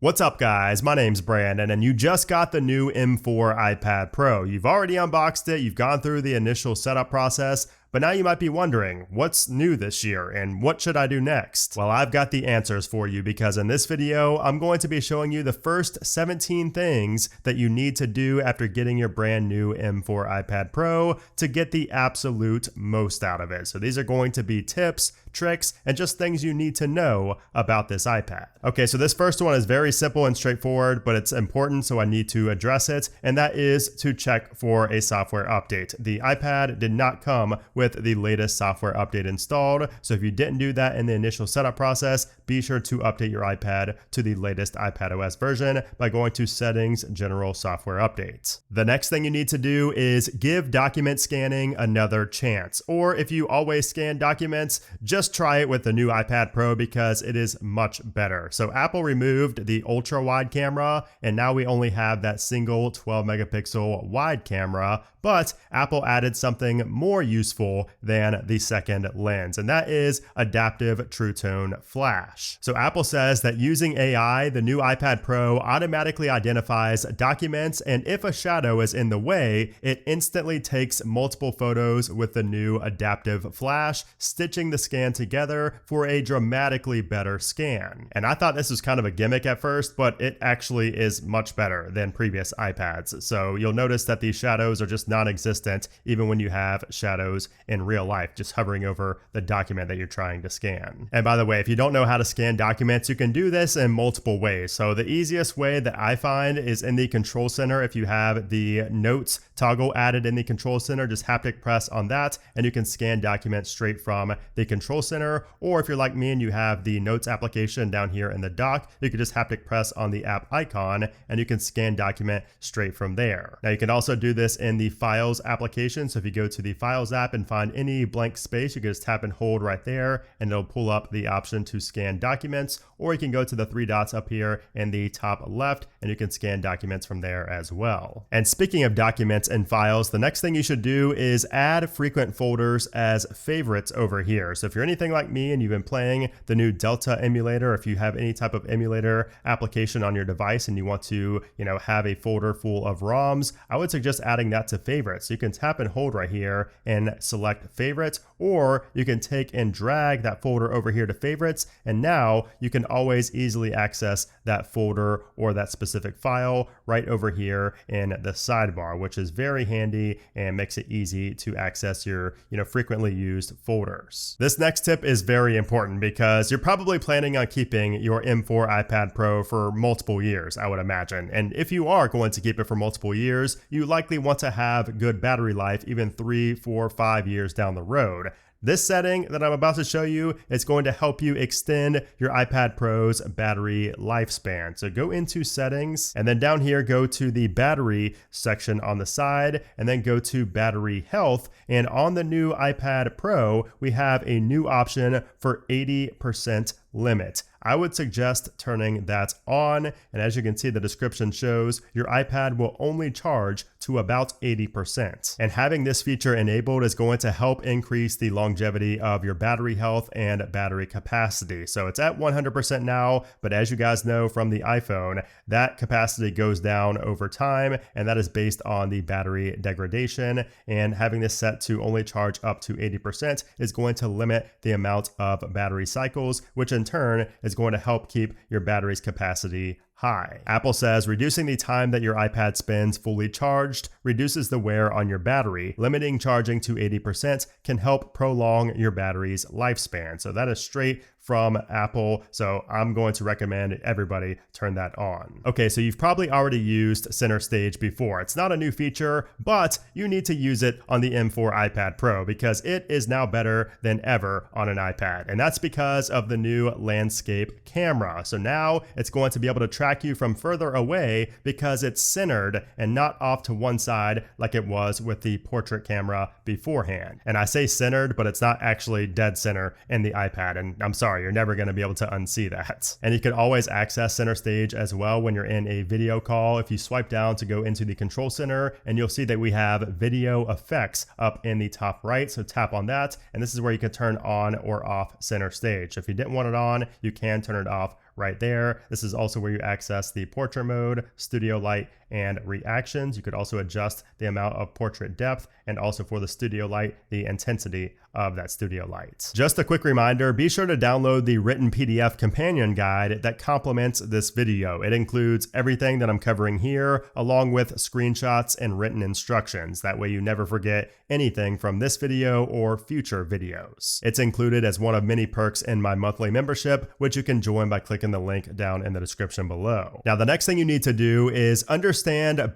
What's up guys, my name's Brandon and you just got the new M4 iPad Pro. You've already unboxed it, you've gone through the initial setup process, but now you might be wondering, what's new this year and what should I do next? Well, I've got the answers for you because in this video, I'm going to be showing you the first 17 things that you need to do after getting your brand new M4 iPad Pro to get the absolute most out of it. So these are going to be tips, tricks, and just things you need to know about this iPad. Okay, so this first one is very simple and straightforward, but it's important, so I need to address it, and that is to check for a software update. The iPad did not come with the latest software update installed, so if you didn't do that in the initial setup process, be sure to update your iPad to the latest iPadOS version by going to Settings, General Software Updates. The next thing you need to do is give document scanning another chance, or if you always scan documents, just try it with the new iPad Pro because it is much better. So Apple removed the ultra wide camera and now we only have that single 12 megapixel wide camera, but Apple added something more useful than the second lens, and that is adaptive True Tone flash. So Apple says that using AI, the new iPad Pro automatically identifies documents, and if a shadow is in the way, it instantly takes multiple photos with the new adaptive flash, stitching the scan together for a dramatically better scan. And I thought this was kind of a gimmick at first, but it actually is much better than previous iPads. So you'll notice that these shadows are just non-existent even when you have shadows in real life just hovering over the document that you're trying to scan. And by the way, if you don't know how to scan documents, you can do this in multiple ways. So the easiest way that I find is in the control center. If you have the notes toggle added in the control center, just haptic press on that and you can scan documents straight from the control center. Or if you're like me and you have the notes application down here in the dock, you can just haptic press on the app icon and you can scan document straight from there. Now you can also do this in the Files application. So if you go to the Files app and find any blank space, you can just tap and hold right there and it'll pull up the option to scan documents, or you can go to the three dots up here in the top left and you can scan documents from there as well. And speaking of documents and files, the next thing you should do is add frequent folders as favorites over here. So if you're anything like me and you've been playing the new Delta emulator, if you have any type of emulator application on your device and you want to, have a folder full of ROMs, I would suggest adding that to favorites. So you can tap and hold right here and select favorites, or you can take and drag that folder over here to favorites, and now you can always easily access that folder or that specific file right over here in the sidebar, which is very handy and makes it easy to access your frequently used folders. This next tip is very important because you're probably planning on keeping your M4 iPad Pro for multiple years, I would imagine. And if you are going to keep it for multiple years, you likely want to have good battery life even 3, 4, 5 years down the road. This setting that I'm about to show you is going to help you extend your iPad Pro's battery lifespan. So go into settings and then down here go to the battery section on the side and then go to battery health. And on the new iPad Pro, we have a new option for 80% limit. I would suggest turning that on, and as you can see, the description shows your iPad will only charge to about 80%. And having this feature enabled is going to help increase the longevity of your battery health and battery capacity. So it's at 100% now, but as you guys know from the iPhone, that capacity goes down over time, and that is based on the battery degradation. And having this set to only charge up to 80% is going to limit the amount of battery cycles, which in turn is going to help keep your battery's capacity high. Apple says reducing the time that your iPad spends fully charged reduces the wear on your battery. Limiting charging to 80% can help prolong your battery's lifespan. So that is straight from Apple. So I'm going to recommend everybody turn that on. Okay, so you've probably already used Center Stage before. It's not a new feature, but you need to use it on the M4 iPad Pro because it is now better than ever on an iPad. And that's because of the new landscape camera. So now it's going to be able to track you from further away because it's centered and not off to one side like it was with the portrait camera beforehand. And I say centered, but it's not actually dead center in the iPad. And I'm sorry, you're never going to be able to unsee that. And you can always access Center Stage as well when you're in a video call. If you swipe down to go into the control center, and you'll see that we have video effects up in the top right. So tap on that, and this is where you can turn on or off Center Stage. So if you didn't want it on, you can turn it off right there. This is also where you access the portrait mode, studio light, and reactions. You could also adjust the amount of portrait depth, and also for the studio light, the intensity of that studio light. Just a quick reminder, be sure to download the written PDF companion guide that complements this video. It includes everything that I'm covering here, along with screenshots and written instructions. That way you never forget anything from this video or future videos. It's included as one of many perks in my monthly membership, which you can join by clicking the link down in the description below. Now, the next thing you need to do is understand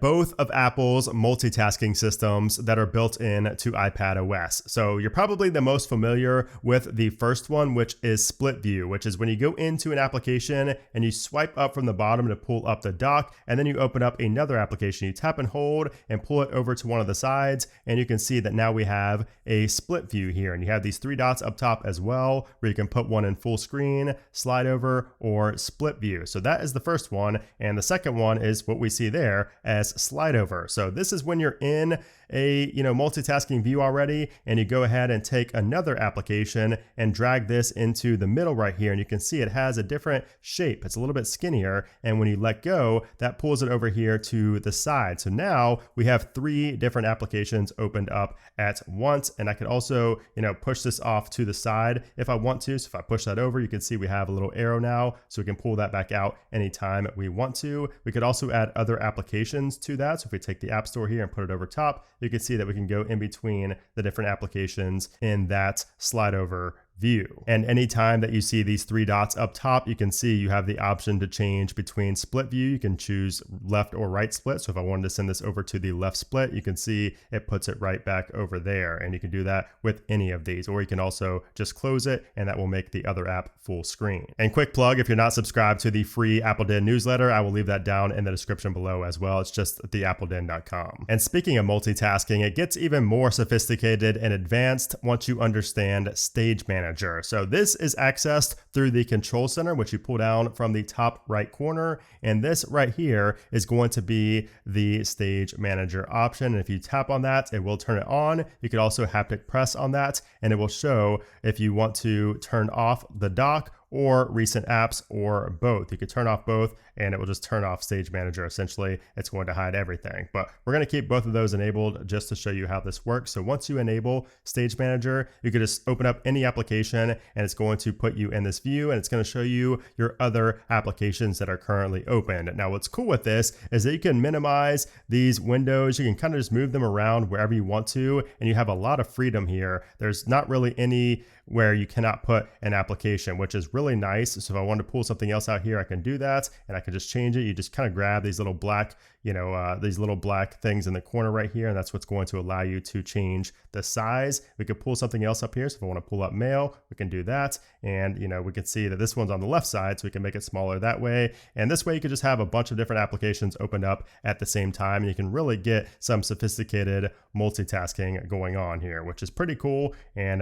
both of Apple's multitasking systems that are built in to iPad OS. So you're probably the most familiar with the first one, which is split view, which is when you go into an application and you swipe up from the bottom to pull up the dock, and then you open up another application. You tap and hold and pull it over to one of the sides, and you can see that now we have a split view here, and you have these three dots up top as well, where you can put one in full screen, slide over, or split view. So that is the first one, and the second one is what we see there as slide over. So this is when you're in a multitasking view already, and you go ahead and take another application and drag this into the middle right here, and you can see it has a different shape. It's a little bit skinnier, and when you let go, that pulls it over here to the side. So now we have three different applications opened up at once, and I could also push this off to the side if I want to. So if I push that over, you can see we have a little arrow now, so we can pull that back out anytime we want to. We could also add other applications to that. So if we take the App Store here and put it over top, you can see that we can go in between the different applications in that slide over view. And anytime that you see these three dots up top, you can see you have the option to change between split view. You can choose left or right split. So if I wanted to send this over to the left split, you can see it puts it right back over there. And you can do that with any of these, or you can also just close it, and that will make the other app full screen. And quick plug, if you're not subscribed to the free Appledin newsletter, I will leave that down in the description below as well. It's just theappledin.com. And speaking of multitasking, it gets even more sophisticated and advanced once you understand Stage Manager. So this is accessed through the Control Center, which you pull down from the top right corner. And this right here is going to be the Stage Manager option. And if you tap on that, it will turn it on. You could also haptic press on that, and it will show if you want to turn off the dock or recent apps, or both. You could turn off both, and it will just turn off Stage Manager. Essentially, it's going to hide everything. But we're going to keep both of those enabled just to show you how this works. So once you enable Stage Manager, you could just open up any application, and it's going to put you in this view, and it's going to show you your other applications that are currently open. Now, what's cool with this is that you can minimize these windows. You can kind of just move them around wherever you want to, and you have a lot of freedom here. There's not really any where you cannot put an application, which is really nice. So if I want to pull something else out here, I can do that, and I can just change it. You just kind of grab these little black, these little black things in the corner right here, and that's what's going to allow you to change the size. We could pull something else up here. So if I want to pull up mail, we can do that. And we can see that this one's on the left side, so we can make it smaller that way. And this way you could just have a bunch of different applications opened up at the same time, and you can really get some sophisticated multitasking going on here, which is pretty cool. And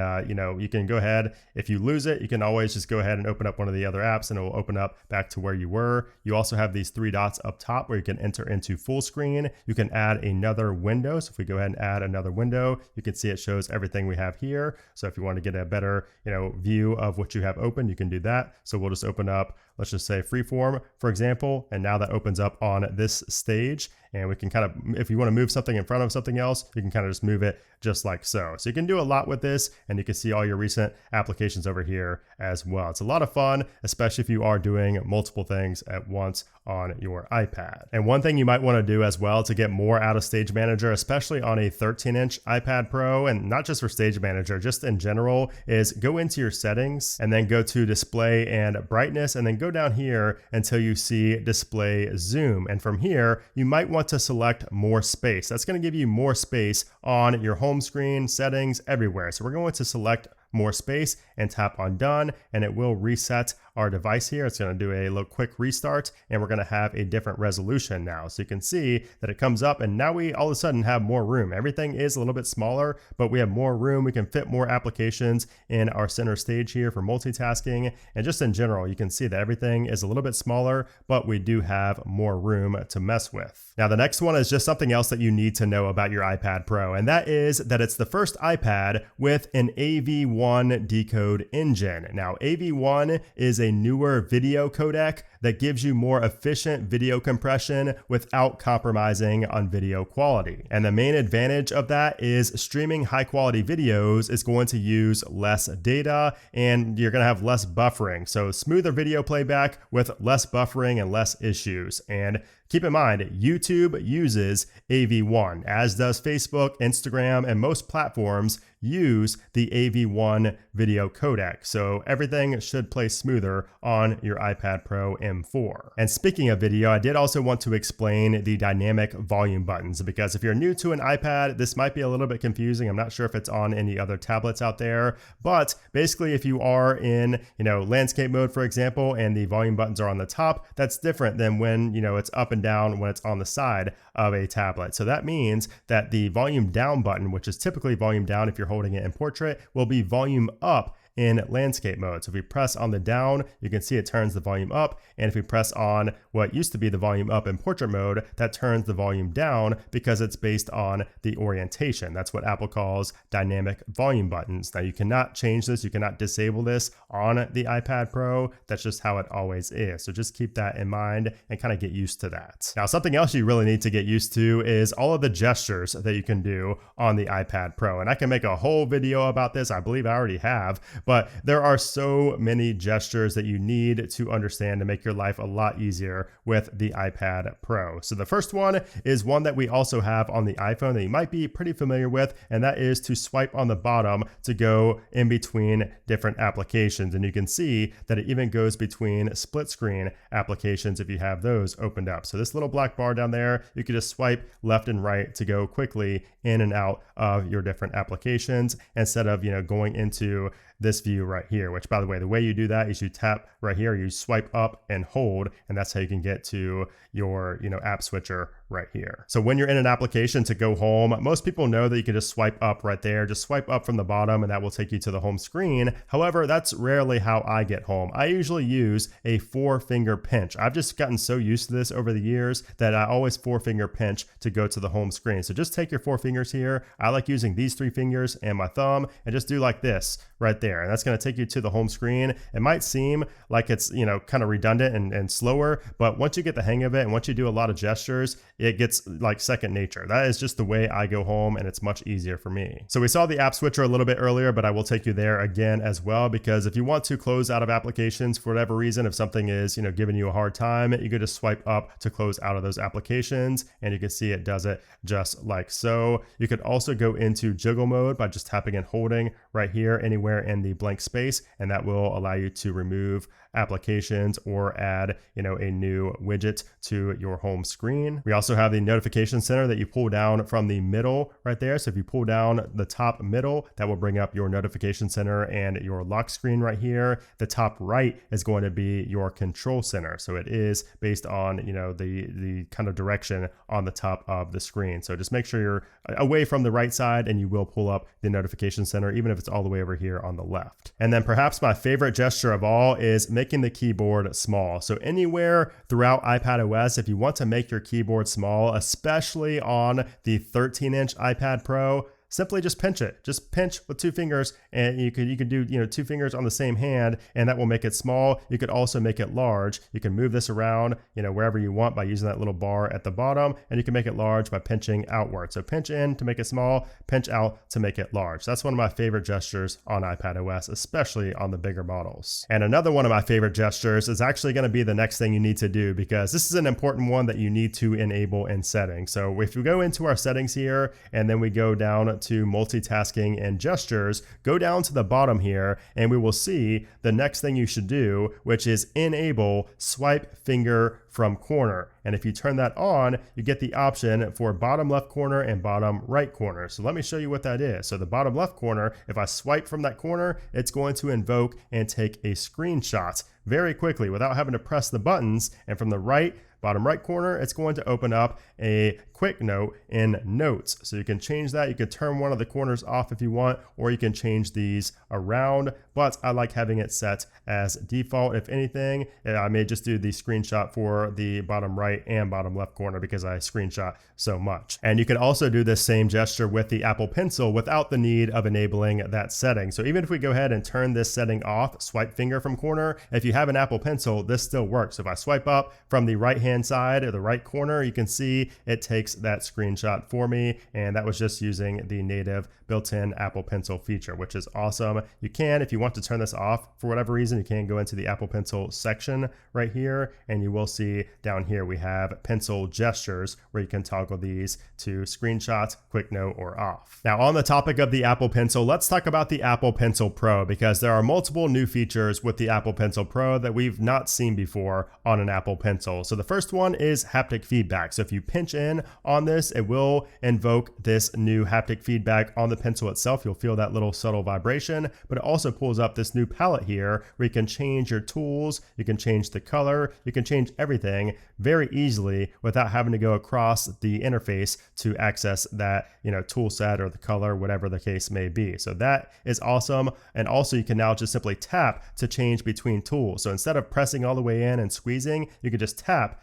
you can go ahead, if you lose it, you can always just go ahead and open up one of the other apps, and it will open up back to where you were. You also have these three dots up top where you can enter into full screen. You can add another window. So if we go ahead and add another window, you can see it shows everything we have here. So if you want to get a better view of what you have open, you can do that. So we'll just open up, let's just say freeform, for example, and now that opens up on this stage. And we can kind of, if you want to move something in front of something else, you can kind of just move it just like so. So you can do a lot with this, and you can see all your recent applications over here as well. It's a lot of fun, especially if you are doing multiple things at once on your iPad. And one thing you might want to do as well to get more out of Stage Manager, especially on a 13-inch iPad Pro, and not just for Stage Manager, just in general, is go into your settings and then go to display and brightness, and then go down here until you see display zoom. And from here, you might want to select more space. That's going to give you more space on your home screen, settings, everywhere. So we're going to select more space and tap on done, and it will reset our device here. It's going to do a little quick restart, and we're going to have a different resolution now. So you can see that it comes up, and now we all of a sudden have more room. Everything is a little bit smaller, but we have more room. We can fit more applications in our center stage here for multitasking. And just in general, you can see that everything is a little bit smaller, but we do have more room to mess with. Now, the next one is just something else that you need to know about your iPad Pro, and that is that it's the first iPad with an AV1 AV1 decode engine. Now, AV1 is a newer video codec that gives you more efficient video compression without compromising on video quality. And the main advantage of that is streaming high quality videos is going to use less data and you're going to have less buffering. So smoother video playback with less buffering and less issues. And keep in mind, YouTube uses AV1, as does Facebook, Instagram, and most platforms use the AV1 video codec. So everything should play smoother on your iPad Pro M4. And speaking of video, I did also want to explain the dynamic volume buttons, because if you're new to an iPad, this might be a little bit confusing. I'm not sure if it's on any other tablets out there, but basically if you are in, landscape mode, for example, and the volume buttons are on the top, that's different than when, it's up and down when it's on the side of a tablet. So that means that the volume down button, which is typically volume down if you're holding it in portrait, will be volume up in landscape mode. So if we press on the down, you can see it turns the volume up. And if we press on what used to be the volume up in portrait mode, that turns the volume down because it's based on the orientation. That's what Apple calls dynamic volume buttons. Now you cannot change this. You cannot disable this on the iPad Pro. That's just how it always is. So just keep that in mind and kind of get used to that. Now, something else you really need to get used to is all of the gestures that you can do on the iPad Pro. And I can make a whole video about this. I believe I already have. But there are so many gestures that you need to understand to make your life a lot easier with the iPad Pro. So the first one is one that we also have on the iPhone that you might be pretty familiar with, and that is to swipe on the bottom to go in between different applications. And you can see that it even goes between split screen applications if you have those opened up. So this little black bar down there, you can just swipe left and right to go quickly in and out of your different applications instead of, going into this view right here, which, by the way, the way you do that is you tap right here, you swipe up and hold, and that's how you can get to your, app switcher right here. So when you're in an application to go home, most people know that you can just swipe up right there, just swipe up from the bottom and that will take you to the home screen. However, that's rarely how I get home. I usually use a 4-finger pinch. I've just gotten so used to this over the years that I always 4-finger pinch to go to the home screen. So just take your 4 fingers here. I like using these 3 fingers and my thumb and just do like this right there. And that's going to take you to the home screen. It might seem like it's, kind of redundant and slower, but once you get the hang of it and once you do a lot of gestures, it gets like second nature. That is just the way I go home and it's much easier for me. So we saw the app switcher a little bit earlier, but I will take you there again as well, because if you want to close out of applications for whatever reason, if something is, giving you a hard time, you could just swipe up to close out of those applications and you can see it does it just like so. You could also go into jiggle mode by just tapping and holding right here anywhere in the blank space, and that will allow you to remove applications or add, a new widget to your home screen. We also have the notification center that you pull down from the middle right there. So if you pull down the top middle, that will bring up your notification center and your lock screen right here. The top right is going to be your control center. So it is based on, the kind of direction on the top of the screen. So just make sure you're away from the right side and you will pull up the notification center, even if it's all the way over here on the left. And then perhaps my favorite gesture of all is making the keyboard small. So anywhere throughout iPadOS, if you want to make your keyboard small, especially on the 13-inch iPad Pro, simply just pinch it. Just pinch with 2 fingers, and you could do 2 fingers on the same hand, and that will make it small. You could also make it large. You can move this around, wherever you want by using that little bar at the bottom, and you can make it large by pinching outward. So pinch in to make it small, pinch out to make it large. That's one of my favorite gestures on iPadOS, especially on the bigger models. And another one of my favorite gestures is actually going to be the next thing you need to do, because this is an important one that you need to enable in settings. So if we go into our settings here, and then we go down to multitasking and gestures, go down to the bottom here and we will see the next thing you should do, which is enable swipe finger from corner. And if you turn that on, you get the option for bottom left corner and bottom right corner. So let me show you what that is. So the bottom left corner, if I swipe from that corner, it's going to invoke and take a screenshot very quickly without having to press the buttons. And from the right Bottom right corner, it's going to open up a quick note in notes. So you can change that. You can turn one of the corners off if you want, or you can change these around, but I like having it set as default. If anything, I may just do the screenshot for the bottom right and bottom left corner because I screenshot so much. And you can also do this same gesture with the Apple Pencil without the need of enabling that setting. So even if we go ahead and turn this setting off, swipe finger from corner, if you have an Apple Pencil, this still works. So if I swipe up from the right hand side or the right corner, you can see it takes that screenshot for me. And that was just using the native built-in Apple Pencil feature, which is awesome. You can, if you want to turn this off for whatever reason, you can go into the Apple Pencil section right here, and you will see down here we have pencil gestures where you can toggle these to screenshots, quick note, or off. Now, on the topic of the Apple Pencil, let's talk about the Apple Pencil Pro, because there are multiple new features with the Apple Pencil Pro that we've not seen before on an Apple Pencil. So the first one is haptic feedback. So if you pinch in on this, it will invoke this new haptic feedback on the pencil itself. You'll feel that little subtle vibration, but it also pulls up this new palette here where you can change your tools, you can change the color, you can change everything very easily without having to go across the interface to access that, tool set or the color, whatever the case may be. So that is awesome. And also you can now just simply tap to change between tools. So instead of pressing all the way in and squeezing, you can just tap,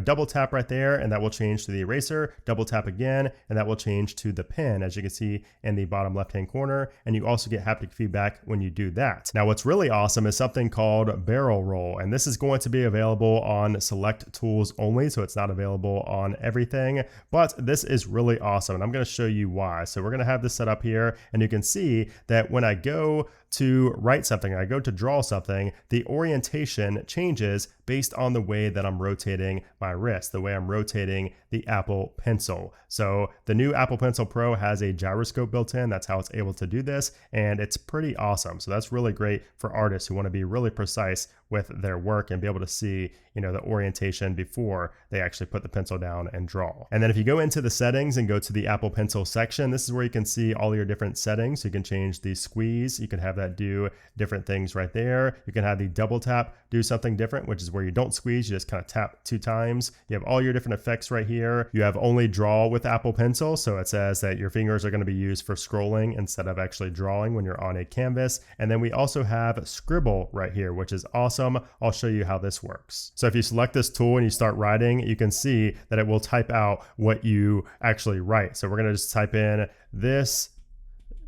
double tap right there, and that will change to the eraser, double tap again, and that will change to the pen, as you can see in the bottom left-hand corner. And you also get haptic feedback when you do that. Now, what's really awesome is something called barrel roll, and this is going to be available on select tools only, so it's not available on everything, but this is really awesome, and I'm going to show you why. So we're going to have this set up here, and you can see that when I go to write something, I go to draw something, the orientation changes based on the way that I'm rotating my wrist, the way I'm rotating the Apple Pencil. So the new Apple Pencil Pro has a gyroscope built in. That's how it's able to do this, and it's pretty awesome. So that's really great for artists who want to be really precise with their work and be able to see, the orientation before they actually put the pencil down and draw. And then if you go into the settings and go to the Apple Pencil section, this is where you can see all your different settings. So you can change the squeeze. You can have that do different things right there. You can have the double tap do something different, which is where you don't squeeze, you just kind of tap 2 times. You have all your different effects right here. You have only draw with Apple Pencil. So it says that your fingers are going to be used for scrolling instead of actually drawing when you're on a canvas. And then we also have scribble right here, which is awesome. I'll show you how this works. So if you select this tool and you start writing, you can see that it will type out what you actually write. So we're going to just type in, "This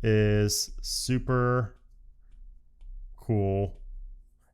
is super cool."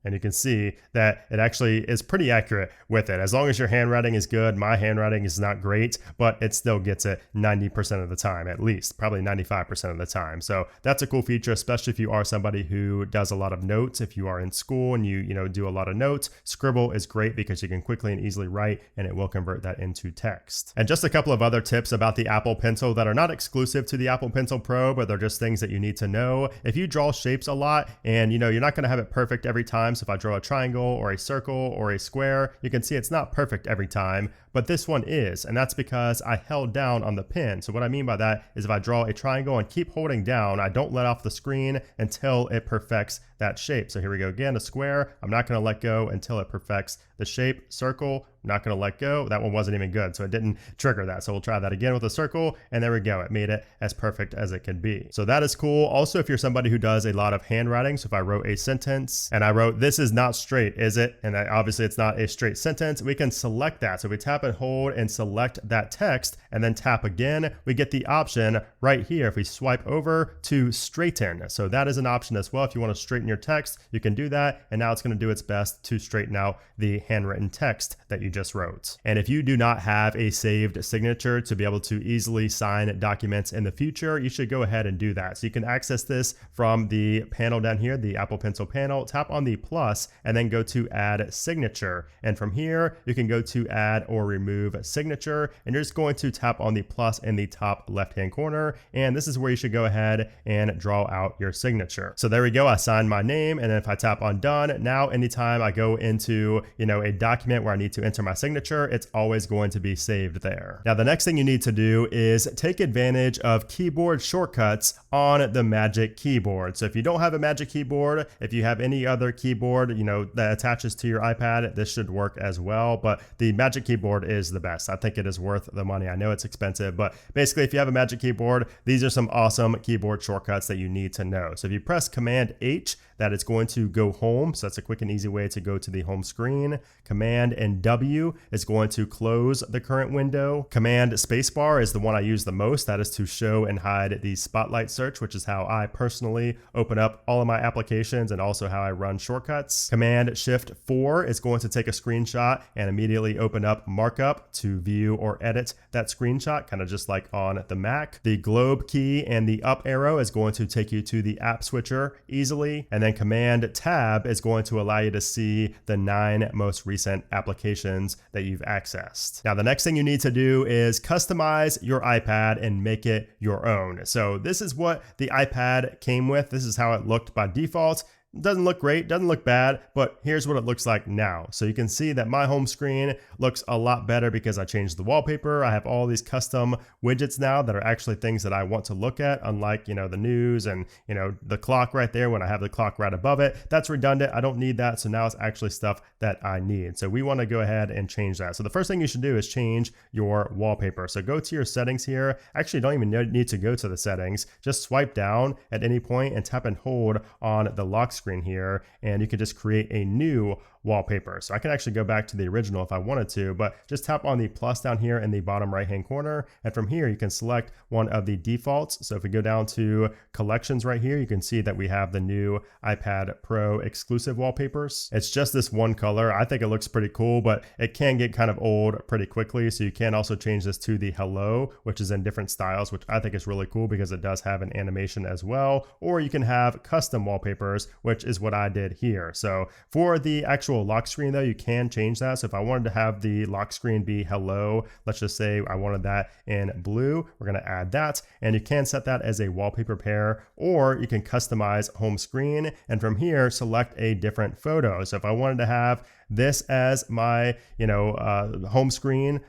And you can see that it actually is pretty accurate with it. As long as your handwriting is good, my handwriting is not great, but it still gets it 90% of the time, at least, probably 95% of the time. So that's a cool feature, especially if you are somebody who does a lot of notes. If you are in school and you do a lot of notes, Scribble is great because you can quickly and easily write, and it will convert that into text. And just a couple of other tips about the Apple Pencil that are not exclusive to the Apple Pencil Pro, but they're just things that you need to know. If you draw shapes a lot and you're not going to have it perfect every time, so if I draw a triangle or a circle or a square, you can see it's not perfect every time, but this one is, and that's because I held down on the pen. So what I mean by that is if I draw a triangle and keep holding down, I don't let off the screen until it perfects that shape. So here we go again, a square. I'm not going to let go until it perfects the shape. Circle, not going to let go. That one wasn't even good, so it didn't trigger that. So we'll try that again with a circle, and there we go. It made it as perfect as it can be. So that is cool. Also, if you're somebody who does a lot of handwriting, so if I wrote a sentence and I wrote, "This is not straight, is it?" And obviously it's not a straight sentence, we can select that. So we tap and hold and select that text and then tap again, we get the option right here if we swipe over to straighten. So that is an option as well. If you want to straighten your text, you can do that, and now it's going to do its best to straighten out the handwritten text that you just wrote. And if you do not have a saved signature to be able to easily sign documents in the future, you should go ahead and do that. So you can access this from the panel down here, the Apple Pencil panel, tap on the plus and then go to add signature. And from here, you can go to add or remove signature, and you're just going to tap on the plus in the top left-hand corner, and this is where you should go ahead and draw out your signature. So there we go. I signed my name, and then if I tap on done, now anytime I go into, a document where I need to enter my signature, it's always going to be saved there. Now, the next thing you need to do is take advantage of keyboard shortcuts on the Magic Keyboard. So if you don't have a Magic Keyboard, if you have any other keyboard, that attaches to your iPad, this should work as well. But the Magic Keyboard is the best. I think it is worth the money. I know it's expensive, but basically if you have a Magic Keyboard, these are some awesome keyboard shortcuts that you need to know. So if you press Command H, that is going to go home. So that's a quick and easy way to go to the home screen. Command and W is going to close the current window. Command spacebar is the one I use the most. That is to show and hide the spotlight search, which is how I personally open up all of my applications and also how I run shortcuts. Command Shift 4 is going to take a screenshot and immediately open up markup to view or edit that screenshot, kind of just like on the Mac. The globe key and the up arrow is going to take you to the app switcher easily. And then Command Tab is going to allow you to see the 9 most recent applications that you've accessed. Now, the next thing you need to do is customize your iPad and make it your own. So this is what the iPad came with. This is how it looked by default. Doesn't look great, doesn't look bad, but here's what it looks like now. So you can see that my home screen looks a lot better because I changed the wallpaper. I have all these custom widgets now that are actually things that I want to look at, unlike, the news and, the clock right there when I have the clock right above it. That's redundant. I don't need that. So now it's actually stuff that I need. So we want to go ahead and change that. So the first thing you should do is change your wallpaper. So go to your settings here. Actually, don't even need to go to the settings. Just swipe down at any point and tap and hold on the lock screen here, and you can just create a new wallpaper. So I can actually go back to the original if I wanted to, but just tap on the plus down here in the bottom right hand corner, and from here you can select one of the defaults. So if we go down to collections right here, you can see that we have the new iPad Pro exclusive wallpapers. It's just this one color. I think it looks pretty cool, but it can get kind of old pretty quickly. So you can also change this to the hello, which is in different styles, which I think is really cool because it does have an animation as well. Or you can have custom wallpapers, which is what I did here. So for the actual lock screen though, you can change that. So if I wanted to have the lock screen be hello, let's just say I wanted that in blue, we're going to add that, and you can set that as a wallpaper pair, or you can customize home screen and from here select a different photo. So if I wanted to have this as my home screen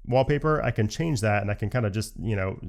wallpaper, I can change that and I can kind of just,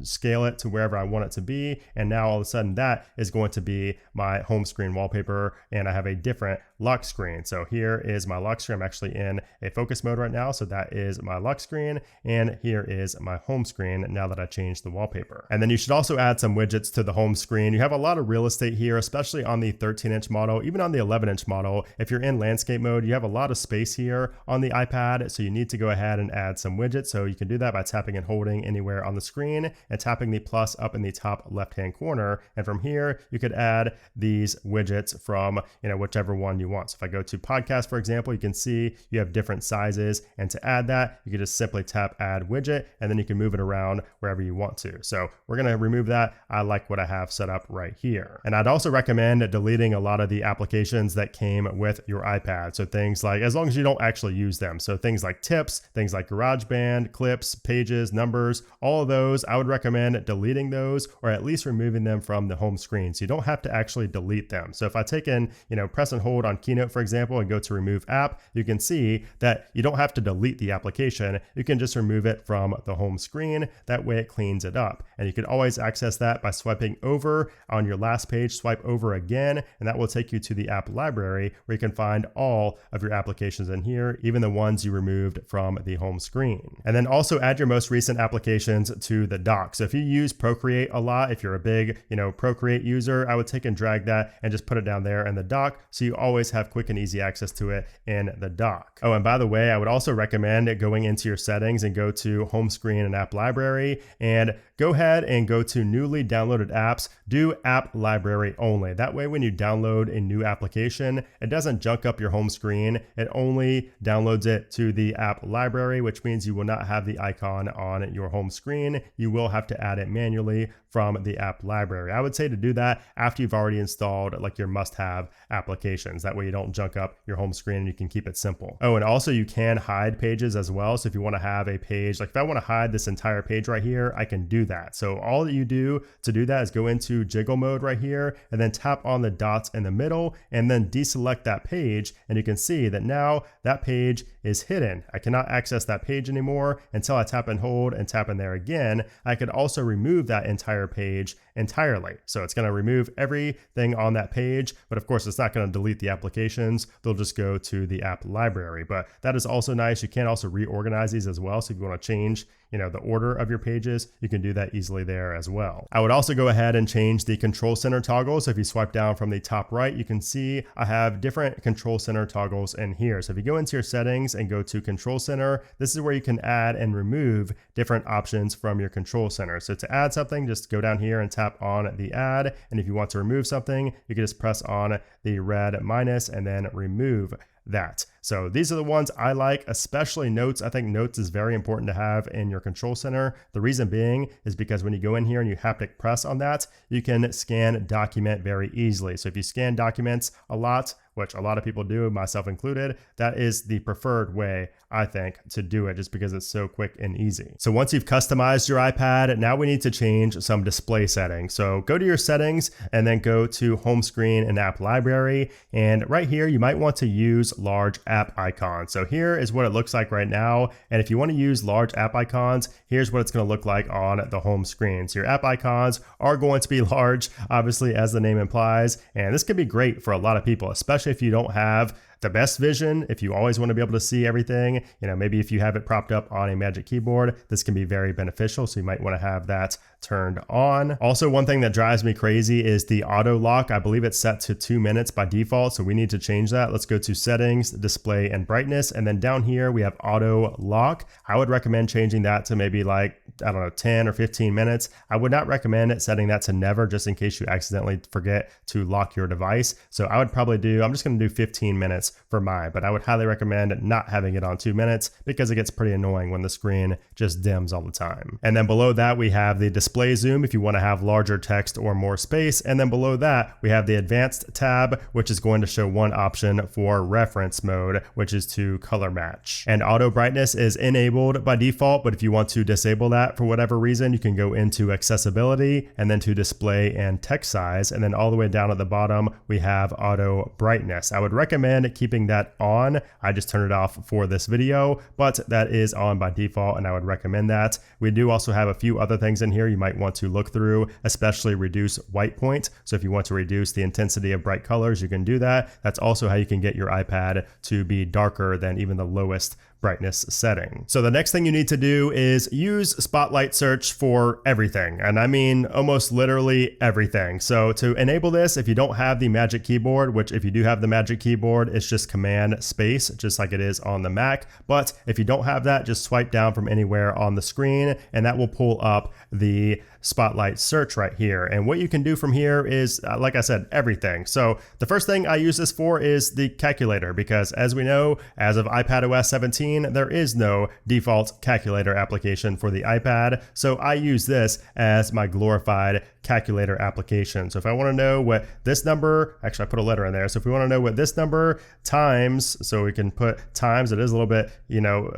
scale it to wherever I want it to be. And now all of a sudden that is going to be my home screen wallpaper, and I have a different lock screen. So here is my lock screen. I'm actually in a focus mode right now. So that is my lock screen, and here is my home screen now that I changed the wallpaper. And then you should also add some widgets to the home screen. You have a lot of real estate here, especially on the 13-inch model, even on the 11-inch model. If you're in landscape mode, you have a lot of space here on the iPad. So you need to go ahead and add some widgets. So you can do that by tapping and holding anywhere on the screen and tapping the plus up in the top left-hand corner. And from here, you could add these widgets from, whichever one you want. So if I go to podcast, for example, you can see you have different sizes. And to add that, you can just simply tap add widget, and then you can move it around wherever you want to. So we're going to remove that. I like what I have set up right here. And I'd also recommend deleting a lot of the applications that came with your iPad. So things like, as long as you don't actually use them. So things like tips, things like GarageBand, clips, pages, numbers, all of those, I would recommend deleting those or at least removing them from the home screen. So you don't have to actually delete them. So if I take in, press and hold on Keynote, for example, and go to remove app, you can see that you don't have to delete the application. You can just remove it from the home screen. That way it cleans it up. And you can always access that by swiping over on your last page, swipe over again, and that will take you to the app library where you can find all of your applications in here, even the ones you removed from the home screen. And then also add your most recent applications to the dock. So if you use Procreate a lot, if you're a big, Procreate user, I would take and drag that and just put it down there in the dock. So you always have quick and easy access to it in the dock. Oh, and by the way, I would also recommend going into your settings and go to home screen and app library and go ahead and go to newly downloaded apps, do app library only. That way, when you download a new application, it doesn't junk up your home screen. It only downloads it to the app library, which means you will not have the icon on your home screen. You will have to add it manually from the app library. I would say to do that after you've already installed like your must-have applications. That that way you don't junk up your home screen and you can keep it simple. Oh, and also you can hide pages as well. So if you want to have a page, like if I want to hide this entire page right here, I can do that. So all that you do to do that is go into jiggle mode right here and then tap on the dots in the middle and then deselect that page. And you can see that now that page is hidden. I cannot access that page anymore until I tap and hold and tap in there again. I could also remove that entire page entirely. So it's going to remove everything on that page, but of course it's not going to delete the applications. They'll just go to the app library, but that is also nice. You can also reorganize these as well. So if you want to change, the order of your pages, you can do that easily there as well. I would also go ahead and change the control center toggle. So if you swipe down from the top right, you can see I have different control center toggles in here. So if you go into your settings and go to control center, this is where you can add and remove different options from your control center. So to add something, just go down here and tap on the add. And if you want to remove something, you can just press on the red minus and then remove that. So these are the ones I like, especially notes. I think notes is very important to have in your control center. The reason being is because when you go in here and you haptic press on that, you can scan document very easily. So if you scan documents a lot, which a lot of people do, myself included, that is the preferred way, I think, to do it just because it's so quick and easy. So once you've customized your iPad, now we need to change some display settings. So go to your settings and then go to home screen and app library. And right here, you might want to use large app icons. So here is what it looks like right now. And if you want to use large app icons, here's what it's going to look like on the home screen. So your app icons are going to be large, obviously, as the name implies. And this could be great for a lot of people, especially if you don't have the best vision, if you always want to be able to see everything, maybe if you have it propped up on a Magic Keyboard, this can be very beneficial. So you might want to have that turned on. Also, one thing that drives me crazy is the auto lock. I believe it's set to 2 minutes by default. So we need to change that. Let's go to settings, display and brightness. And then down here we have auto lock. I would recommend changing that to maybe 10 or 15 minutes. I would not recommend setting that to never, just in case you accidentally forget to lock your device. So I would probably I'm just going to do 15 minutes for mine, but I would highly recommend not having it on 2 minutes because it gets pretty annoying when the screen just dims all the time. And then below that, we have the display zoom if you want to have larger text or more space. And then below that, we have the advanced tab, which is going to show one option for reference mode, which is to color match. And auto brightness is enabled by default, but if you want to disable that for whatever reason, you can go into accessibility and then to display and text size. And then all the way down at the bottom, we have auto brightness. I would recommend keeping that on. I just turned it off for this video, but that is on by default and I would recommend that. We do also have a few other things in here you might want to look through, especially reduce white point. So if you want to reduce the intensity of bright colors, you can do that. That's also how you can get your iPad to be darker than even the lowest brightness setting. So the next thing you need to do is use Spotlight Search for everything. And I mean almost literally everything. So to enable this, if you don't have the Magic Keyboard, which if you do have the Magic Keyboard, it's just Command Space, just like it is on the Mac. But if you don't have that, just swipe down from anywhere on the screen and that will pull up the Spotlight Search right here. And what you can do from here is, like I said, everything. So the first thing I use this for is the calculator, because as we know, as of iPadOS 17, there is no default calculator application for the iPad. So I use this as my glorified calculator application. So if I want to know what this number, actually I put a letter in there. So if we want to know what this number times, so we can put times, it is a little bit,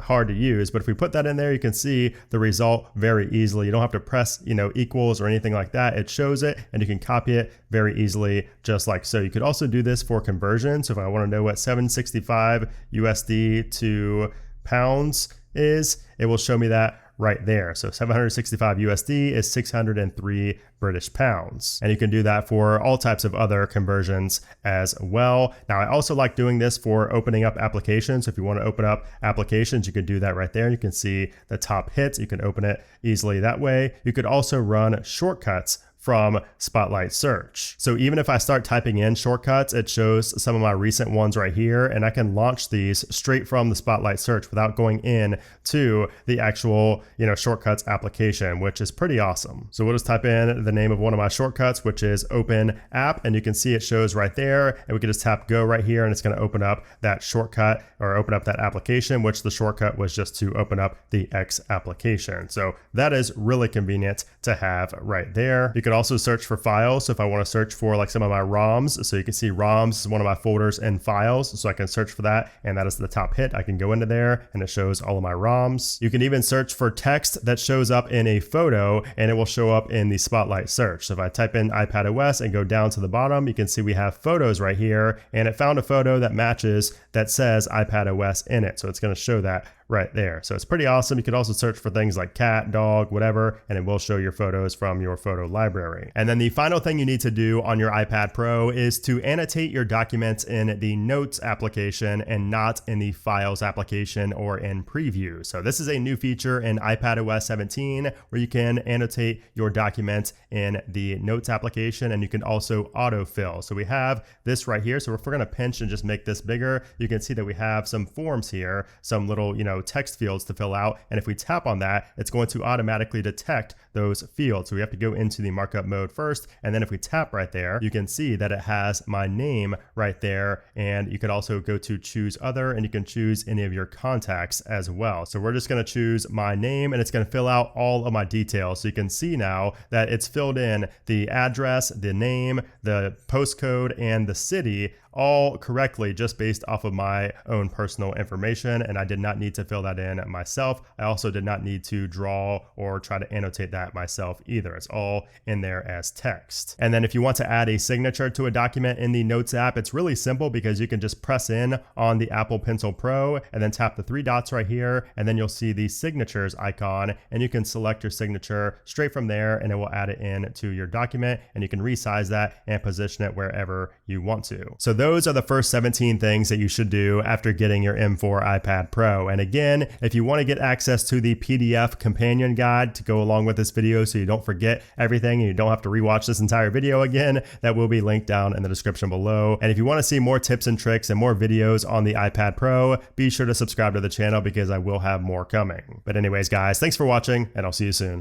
hard to use, but if we put that in there, you can see the result very easily. You don't have to press, equals or anything like that. It shows it and you can copy it very easily, just like so. You could also do this for conversion. So if I want to know what 765 USD to pounds is, it will show me that right there. So 765 USD is 603 British pounds. And you can do that for all types of other conversions as well. Now, I also like doing this for opening up applications. So if you want to open up applications, you can do that right there. You can see the top hits. You can open it easily that way. You could also run shortcuts from Spotlight Search. So even if I start typing in shortcuts, it shows some of my recent ones right here, and I can launch these straight from the Spotlight Search without going in to the actual, shortcuts application, which is pretty awesome. So we'll just type in the name of one of my shortcuts, which is Open App, and you can see it shows right there, and we can just tap go right here, and it's going to open up that shortcut or open up that application, which the shortcut was just to open up the X application. So that is really convenient to have right there. You can also search for files. So if I want to search for like some of my ROMs, so you can see ROMs is one of my folders in files. So I can search for that, and that is the top hit. I can go into there and it shows all of my ROMs. You can even search for text that shows up in a photo, and it will show up in the spotlight search. So if I type in iPadOS and go down to the bottom, you can see we have photos right here, and it found a photo that matches that says iPadOS in it. So it's going to show that right there. So it's pretty awesome. You could also search for things like cat, dog, whatever, and it will show your photos from your photo library. And then the final thing you need to do on your iPad Pro is to annotate your documents in the Notes application and not in the Files application or in Preview. So this is a new feature in iPadOS 17 where you can annotate your documents in the Notes application, and you can also autofill. So we have this right here. So if we're going to pinch and just make this bigger, you can see that we have some forms here, some little, text fields to fill out. And if we tap on that, it's going to automatically detect those fields. So we have to go into the markup mode first. And then if we tap right there, you can see that it has my name right there. And you can also go to choose other, and you can choose any of your contacts as well. So we're just going to choose my name, and it's going to fill out all of my details. So you can see now that it's filled in the address, the name, the postcode, and the city all correctly just based off of my own personal information, and I did not need to fill that in myself. I also did not need to draw or try to annotate that myself either. It's all in there as text. And then if you want to add a signature to a document in the Notes app, it's really simple because you can just press in on the Apple Pencil Pro and then tap the three dots right here, and then you'll see the signatures icon, and you can select your signature straight from there, and it will add it in to your document, and you can resize that and position it wherever you want to. So those are the first 17 things that you should do after getting your M4 iPad Pro. And again, if you want to get access to the PDF companion guide to go along with this video so you don't forget everything and you don't have to rewatch this entire video again, that will be linked down in the description below. And if you want to see more tips and tricks and more videos on the iPad Pro, be sure to subscribe to the channel because I will have more coming. But anyways, guys, thanks for watching, and I'll see you soon.